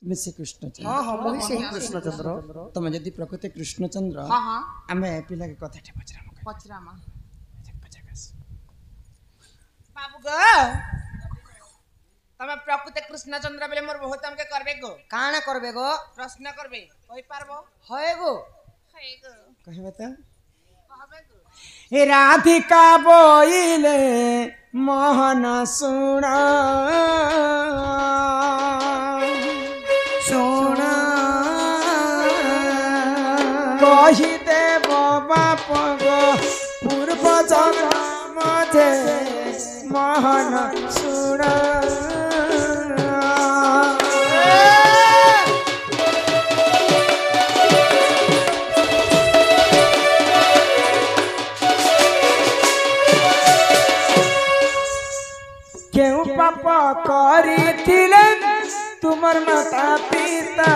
मिसे कृष्णचंद्र हाँ हाँ मोहि से कृष्णचंद्र तुम जदि प्रकृति कृष्णचंद्र हाँ हाँ आमे पिला के कथा पचराम पचरामा बाबू गो तमे प्रकृति कृष्णचंद्र बेले मोर बहुत हमके करबे गो काना करबे गो प्रश्न करबे कहि पारबो होए गो है गो कहबे त कहबे गो हे राधिका बोइले मोहन सुना सोना कही देव बाप गो पूर्व जन्म दे मोहन सुना क्यों पाप करिथिले तुमर माता पिता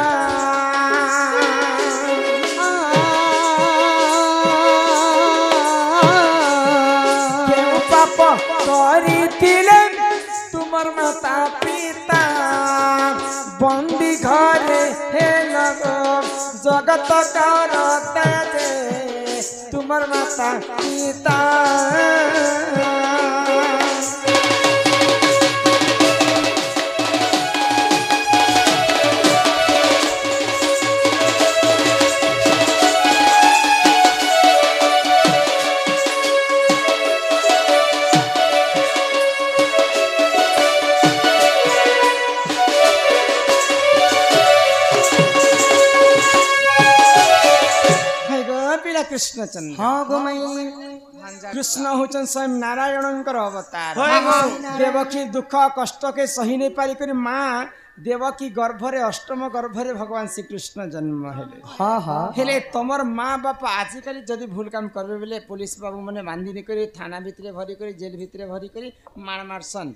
क्यों पाप करिथिले तुमर माता पिता बंदी घरे हे लगो जगत करते जे तुमर माता पिता कृष्णचंद्र हाँ गो मई कृष्ण होचन स्वयं नारायणंकर अवतार देवकी दुख कष्ट के सही नहीं पारी करी माँ देवकी गर्भरे अष्टम गर्भरे भगवान श्री कृष्ण जन्म हेले हाँ हाँ हेले तमर माँ बाप आजिकल जदि भूल काम करबे बेले पुलिस बाबू माने बांधी नहीं करी थाना भितरे भरी करी जेल भितरे भरी करी मार मारसन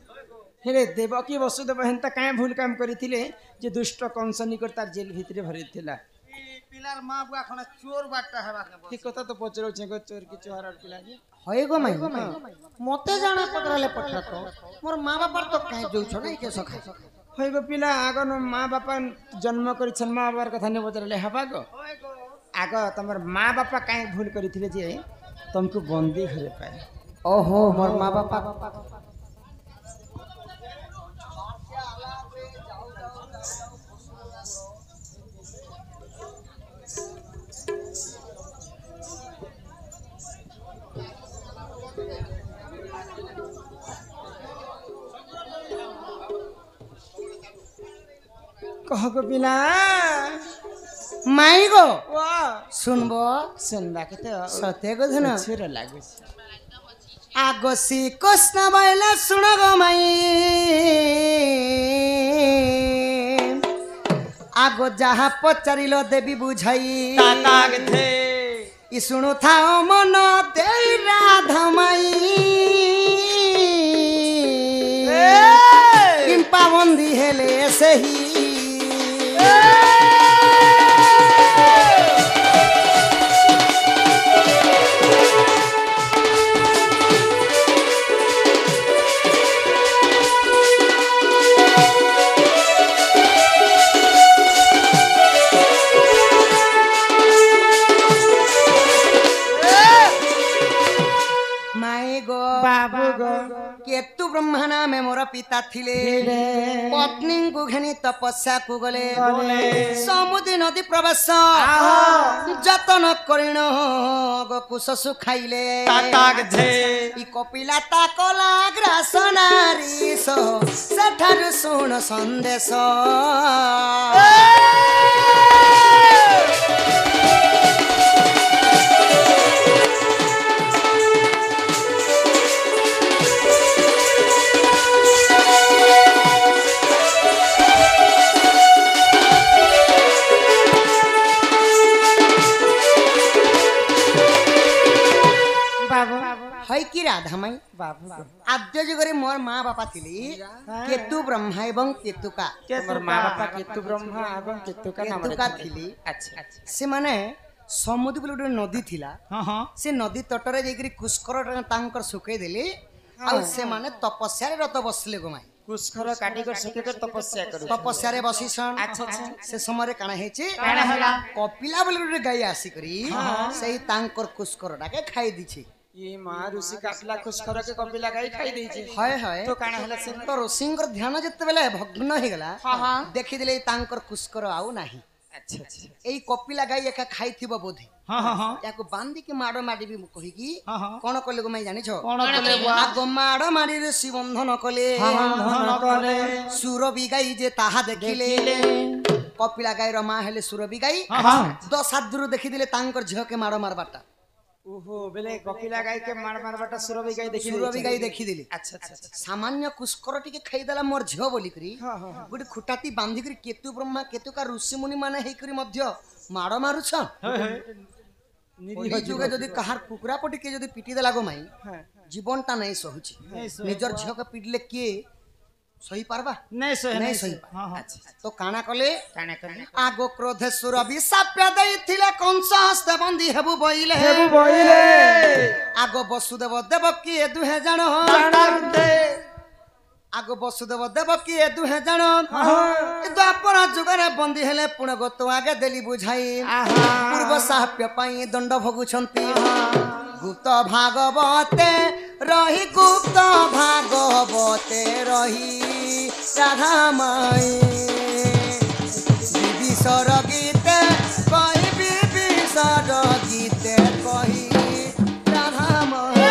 हेले देवकी वसुदेव हेंता काहे भूल काम करिथिले जे दुष्ट कंस निकट तार जेल भितरे भरी थिला पिलार मां बुआ खना चोर बाटा हेबा के ठीक कथा तो पचरो छे चोर की चोर पिला जे होए गो मई मते जाना पकड़ाले पठा तो मोर मां बाप तो काहे जोउ छ नै के सखा होय गो पिला आगो न माँ बापा जन्म करी छन माँ बापार कथा नै बतरले हबा गो आगो तमर माँ बापा काहे भूल करिथिले जे तुमको बंदी घरे पाए ओहो मोर मां बाप कह गो पिला माई गो वाह सुनबो सुनबा के तो सत्य को धन छिरो लागो आगो सी कृष्ण बैला सुन गो माई आगो जहाँ पचारिलो देवी बुझाई तातागथे इ सुनु थाओ मन देई राधा माई किंपा बंदी हेले सही बाबू गो केतु ब्रह्मा नामे मोर पिता थिले पत्नी को घेनी तपस्या को गले समुद्र नदी प्रवेश जतन करिण गो कुश सुखाइले इ कपिला ताकला ग्रास नारी सो सेठारु सुन संदेश है कि राधा माई बाबू आद्य जुगरे मोर माँ बापा थिली केतु ब्रह्मा एवं केतुका तमर माँ बापा केतु ब्रह्मा एवं केतुका नाम केतुका थिली अच्छा से माने समुद्र बोले गोटे नदी थिला से नदी तटरे जाइकरी कुस्कर तांकर सुखई देली आ से माने तपस्या रत बसले गो माई कुस्खर काटी कर सके कर तपस्या करू तपस्या रे बसीसन अच्छा अच्छा से समय काना हेची काना होला कपिला बोली गोटे गाई आसी करी सेही तांकर कुस्कर डाके खाई दिछि ये मां ऋषि काटला कुस्खर के कपिला गाई खाई देई छे हाय हाय तो काना होला से तो ऋषिंकर ध्यान जते बेले भग्न हे गला हां हां देखि दिले तांकर कुस्कर आउ नाही अच्छा अच्छा एई कपिला गाई एका खाइथिबो बोधे हां हां हां याको बांधी के माड़ माडी भी कहि की हां हां कोन कले गो मैं जानि छ कोन कले बुआ आगो माड़ माडी रे शिबंधन कले बंधन कले सुरबी गाई जे ताहा देखिले कपिला गाई रो मां हेले सुरबी गाई हां हां 10 हात दूर देखि दिले तांकर झियो के माड़ मारबाटा ओहो बेले कपिला गाई के मार बाटा सुरभी गाई देखि सुरबी गाई देखि दिले अच्छा अच्छा अच्छा सामान्य कुस्कर टिके खाई देला मोर झियो बोली करी हां हां गोटे खुटाती बांधी करी केतु ब्रह्मा केतु का ऋषि मुनि माने हेई करी मध्य माड़ मारुछ निरीह जुगे जदी कहार कुकुरा पटी के जदी पिटी देला गो माई जीवन ता नहीं सहुची निजर झियो के पिटले के सही पारबा नहीं सही नहीं सही हां हां तो काना कले काना करले आगो क्रोधे सुरबी साप्य दैथिले कंस हस्ते बंदी हेबु बइले बइले आगो वसुदेव देवकी ए दुहे जण जानते आगो वसुदेव देवकी ए दुहे जण ए द्वापर जुगरे बंदी हेले पुण गतो आगे देली बुझाई पूर्व साप्य पाई दंड भोगुछंती गुप्त भागवते रही गुप्त भागवते रही राधा माई विभीषण गीते कही विभीषण गीते कही राधा माई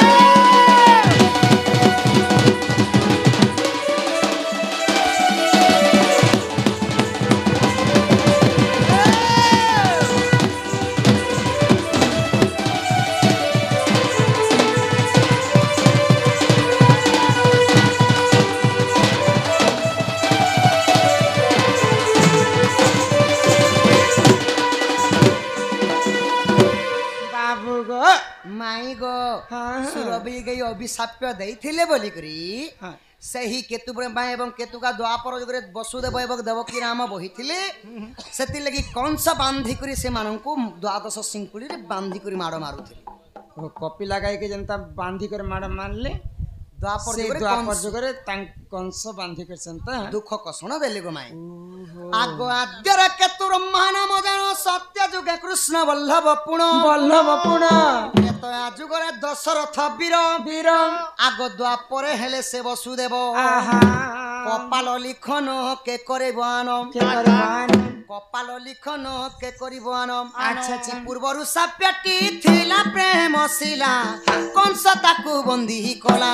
बाबू गो माई गो हाँ। सुरभि गई अभिशाप्य देइथिले बोली करी हाँ। सही केतु ब्रह्मा एवं केतु का द्वापर जुगरे वसुदेव एवं देवकी राम बहिथिले सेति लगी कंस बांधी करी से माननकु द्वादश सिंकुली रे बांधी करी माड़ मारुथिले ओ कपिला गाई के जनता बांधी कर मार मारले द्वापर से जुगरे द्वापर कंस जुगरे कंस बांधी कर संता दुख कषण देले गो माई आगो आद्यर केतुर महानाम जानो सत्य जुगे कृष्ण वल्लभ पुण बल्लभ पुण एत आजुगरे दशरथ वीर वीर आगो द्वापरे हेले से वसुदेव आहा कपाल लिखन के करे बानम के करवान कपाल लिखन के करी बानम अच्छा, अच्छा। पूर्वरु साप्यटी थिला प्रेम शिला कंस ताकु बंदी कला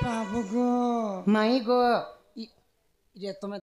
बाबू गो माई गो ये तुम्हें